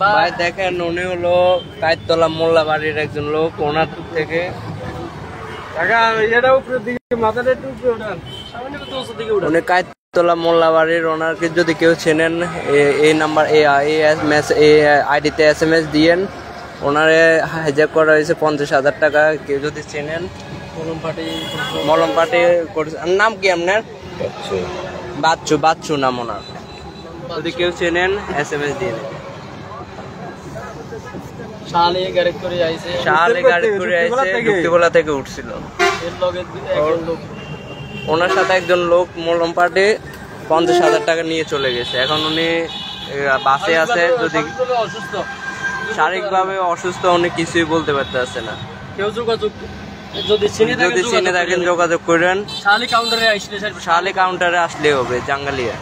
ভাই দেখেন উনি হলো কাইতলা মোল্লা বাড়ির একজন লোক, ওনার থেকে উনি কাইতলা মোল্লা বাড়ির, ওনাকে যদি কেউ চেনেন এই নাম্বার এই আইডিতে SMS দিয়েন, ওনারে হাইজ্যাক করা হয়েছে 50,000 টাকা। কেউ যদি চেনেন মলম পাটি করছে। নাম কি আপনার? বাচ্চু নাম ওনার। যদি কেউ চেনেন SMS দিয়ে নেন। শালে গাড়ি করে আইছে যুক্তিগোলা থেকে উঠছিল। ওনার সাথে একজন লোক মলম পাটি 50,000 টাকা নিয়ে চলে গেছে। এখন উনি বাসে আছে, যদি শারীরিকভাবে অসুস্থ, উনি কিছুই বলতে পারতেছে না। কেউ যদি চিনে থাকেন যোগাযোগ করেন। শালি কাউন্টারে আসলে হবে, জাঙ্গালিয়া।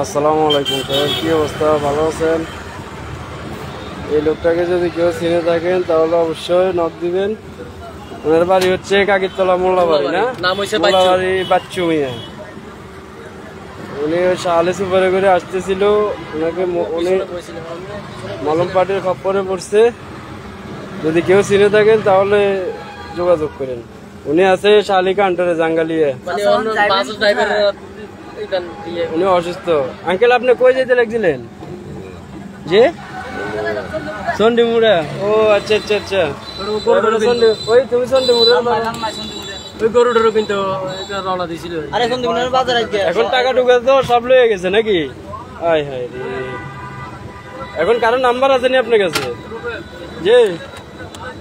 আসসালামু আলাইকুম স্যার, কি অবস্থা? ভালো আছেন? এই লোকটাকে যদি কেউ চিনে থাকেন তাহলে অবশ্যই নক দিবেন। ওনার বাড়ি হচ্ছে কাকিরতলা মোল্লা বাড়ি, না? মোল্লা বাড়ি বাচ্চু মিয়া। উনি শালে সুপারে করে আসতেছিল, ওনাকে উনি মলম পাটির খপ্পরে পড়ছে। যদি কেউ চিনে থাকেন তাহলে যোগাযোগ করেন। উনি আছে শালি কাউন্টারে, জাঙ্গালিয়া। উনি অসুস্থ। আঙ্কেল, আপনি কই যেতে লাগছিলেন? যে চন্ডিমুড়া? ও আচ্ছা আচ্ছা আচ্ছা। ওই তুমি চন্ডিমুড়া গরুটারও কিন্তু রওনা দিয়েছিল। এখন টাকা ঢুকে তো সব লয়ে গেছে নাকি? হায় হায় রে। এখন কারো নাম্বার আছে নি আপনার কাছে? যে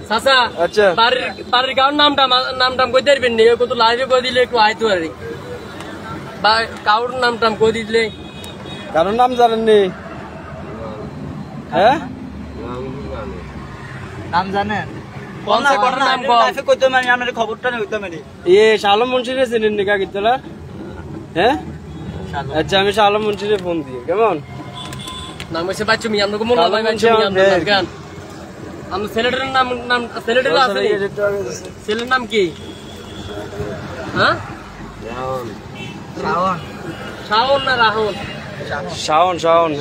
চাচা, আচ্ছা, বাড়ির কারোর নামটাম কই দিবেন নি? কত লাইভে কই দিলে একটু আইতো আর বা কারোর নামটাম কই দিলে। কারোর নাম জানেননি? হ্যাঁ, নাম জানেন? শালম মুন্সিরে চিনেন নি কাকিরতলা? হ্যাঁ, আচ্ছা, আমি শালম মুন্সিরে ফোন দিই। কেমন নাম হচ্ছে বাচ্চু মিয়া? আপনাকে মোল্লা ভাই বাচ্চু মিয়া গান। আমার ছেলেটার নাম ছেলেটার আছে? ছেলের নাম কি? হ্যাঁ, শাওন না রাহুল? শাওন।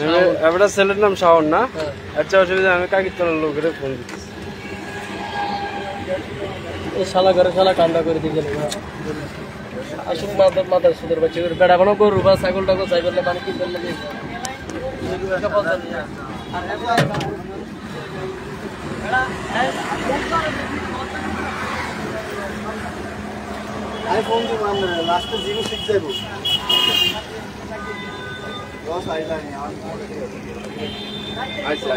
এবার ছেলের নাম শাওন, না? আচ্ছা, অসুবিধা, আমি কাকিরতলার লোকের ফোন দিচ্ছি। এই শালা ঘরে শালা কান্দা করে দিয়ে গেল। আসুক মাথার সুদের বাচ্চা করে বেড়া কোনো গরু বা ছাগল টাগল চাই বললে মানে কি বললে আমি ফোন দেবো আমরা লাস্টে 06 যাবো। আচ্ছা,